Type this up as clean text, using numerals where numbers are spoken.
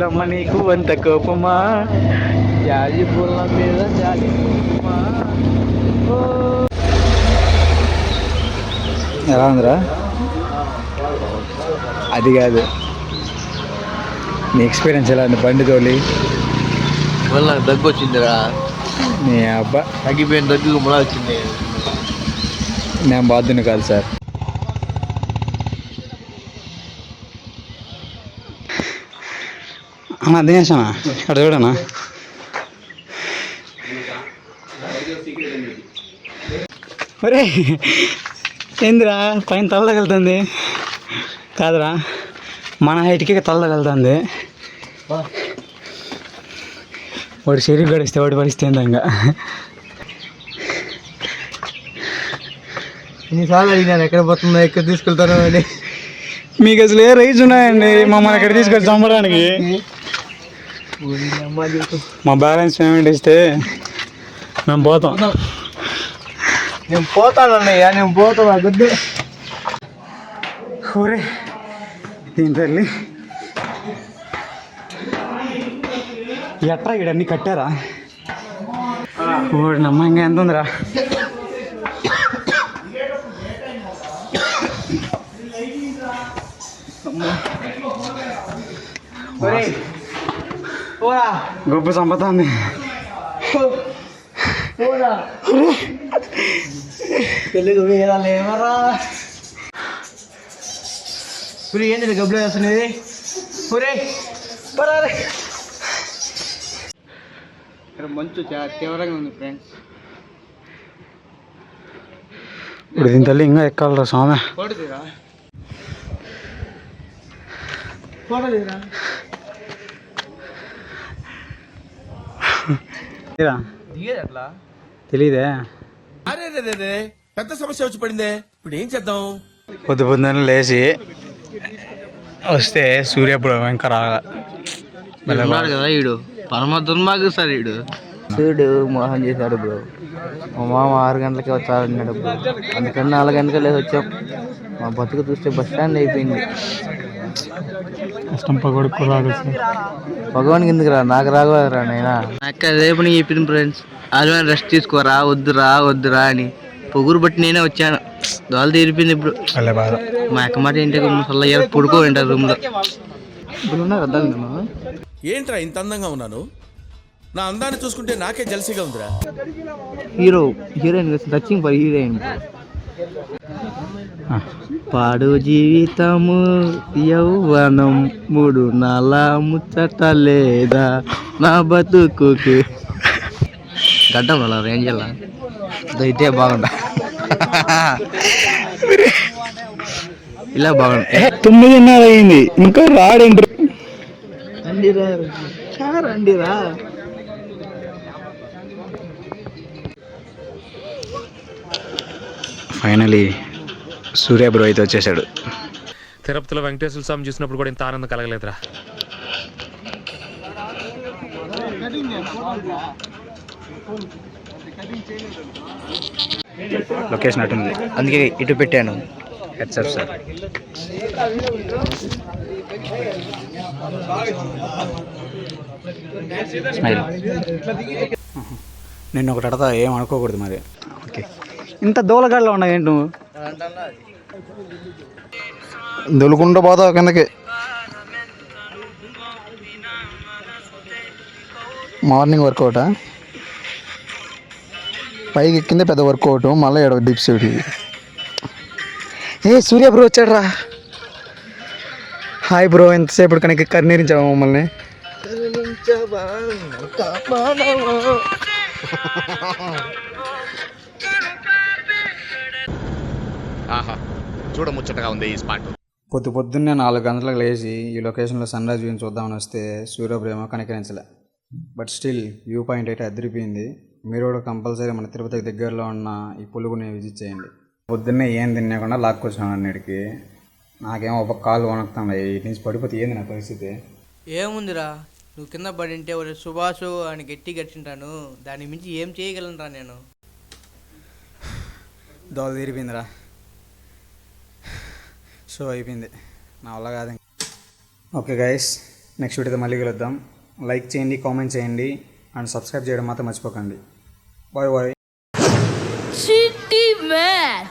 బుల్లమ్మ నీకు అంత కోపమా, జాజి పూల మీద జాలి కోపమా. ఎలా ఉందిరా? అది కాదు, నీ ఎక్స్పీరియన్స్ ఎలా ఉంది బండి తోలి? వల్ల దగ్గు వచ్చిందిరా. నీ అబ్బా తగ్గిపోయిన దగ్గు ములా వచ్చింది. నేను బాధ్యుని కాదు సార్. అన్నా దినేశనా ఇక్కడ చూడనా? ఒరే ఏందిరా పైన తల తగులుతుంది? కాదురా, మన హైట్కి తల తగులుతుంది. వాడు శరీరం గడిస్తే వాడి పరిస్థితి ఏందా? ఇన్నిసార్లు అడిగినాను ఎక్కడ పోతుందో, ఎక్కడ తీసుకెళ్తానో అని. మీకు అసలు ఏ రైట్స్ ఉన్నాయండి మమ్మల్ని ఎక్కడ తీసుకొచ్చి చంపడానికి? మా బ్యాలెన్స్ పేమెంట్ ఇస్తే మేము పోతాం. నేను పోతానన్నయ్య, నేను పోతాను. గుద్దు ఊరే దీని తల్లి ఎట్రా ఇడన్నీ కట్టారా? ఓడి నమ్మ ఇంకా ఎంత ఉందిరా? గొప్ప సంపద తెలుగు వేదాలు ఏమరా? ఏంటి గబ్బులు వేస్తున్నది? మంచు చాలా తీవ్రంగా ఉంది ఫ్రెండ్స్. ఇప్పుడు దీని తల్లి ఇంకా ఎక్కాలరా స్వామి. పోటీరా దిగేది అట్లా తెలీదే. అరే పెద్ద సమస్య వచ్చి పడిందే, ఇప్పుడు ఏం చేద్దాం? పొద్దున్న లేచి వస్తే సూర్యప్పుడు ఇంకా రాగా కదా ఈడు పరమ దుర్మార్గు సార్. ఈడు చూడు మోహన్ చేశాడు బ్రో. మా మామ 6 గంటలకి వచ్చారన్నాడు బ్రో. అందుకని 4 గంటలకి లేసి వచ్చాం. మా బతుకు చూస్తే బస్ స్టాండ్ అయిపోయింది. కష్టం పగొడుకు రాదు భగవాన్కి ఎందుకు రా, నాకు రాగలరా నైనా. అక్క రేపు నీ చెప్పింది ఫ్రెండ్స్, ఆల్వే రెస్ట్ తీసుకోరా, వద్దురా అని. పొగురు బట్టి నేనే వచ్చాను. దోళ తీరిపోయింది ఇప్పుడు. మా అక్క మాట ఇంటికి ముసల్ల పడుకో వింటారు రూమ్ లో. ఇప్పుడు ఉన్నారు అద్దాలు. ఏంట్రా ఇంత అందంగా ఉన్నాను? నా అందాన్ని చూసుకుంటే నాకే జలసిగా ఉందిరా. Heroine touching for heroine. పాడు జీవితము యౌవనం 3 నాల ముచ్చట లేదా నా బతుకుకి. గడ్డం అలా రేంజ్ అలా ఇదే బాగుంటా. ఇలా బాగుంటా. 9:30 అయింది ఇంకా రాడండి. రండిరా. ఫైనలీ సూర్య బ్రో అయితే వచ్చేసాడు. తిరుపతిలో వెంకటేశ్వర స్వామి చూసినప్పుడు కూడా ఇంత ఆనందం కలగలేదురా. లొకేషన్ అటుంది, అందుకే ఇటు పెట్టాను. Heads-up sir. స్మైల్. నిన్ను ఒకటి అడతా, ఏం అనుకోకూడదు మరి. ఓకే, ఇంత దూలగాడలో ఉన్నావు ఏంటి నువ్వు? దొలుకుంటూ పోతావు కిందకి. మార్నింగ్ వర్కౌటా? పైకి ఎక్కిందే పెద్ద వర్కౌట్, మళ్ళీ డిప్స్. సూర్య బ్రో వచ్చాడు రా. హాయ్ బ్రో, ఎంతసేపు కనుక కర్ణీరించావా మమ్మల్ని? ఆహా, చూడముచ్చటగా ఉంది ఈ స్పాట్. పొద్దున్నే 4 గంటలకు లేచి ఈ లొకేషన్లో సన్ రైజ్ వ్యూని చూద్దామని వస్తే సూర్యప్రేమ కనికరించలే. బట్ స్టిల్ వ్యూ పాయింట్ అయితే అదిరిపోయింది. మీరు కూడా కంపల్సరీ మన తిరుపతికి దగ్గరలో ఉన్న ఈ పులుగుని విజిట్ చేయండి. పొద్దున్నే ఏం తినకుండా లాక్కొచ్చాను అన్నిటికి. నాకేమో ఒక కాలు వణుకుతాను, ఇటు నుంచి పడిపోతే ఏంది నా పరిస్థితి? ఏముందిరా, నువ్వు కింద పడింటే సుభాషు అని గట్టి గట్టింటాను. దాని మించి ఏం చేయగలనురా నేను. దోల తీరిపోయిందిరా. షో అయిపోయింది, నా వల్ల కాదు. ఓకే గైస్, నెక్స్ట్ వీడియోతో మళ్ళీ కలుద్దాం. లైక్ చేయండి, కామెంట్ చేయండి అండ్ సబ్స్క్రైబ్ చేయడం మాత్రం మర్చిపోకండి. Bye bye. Shitty man.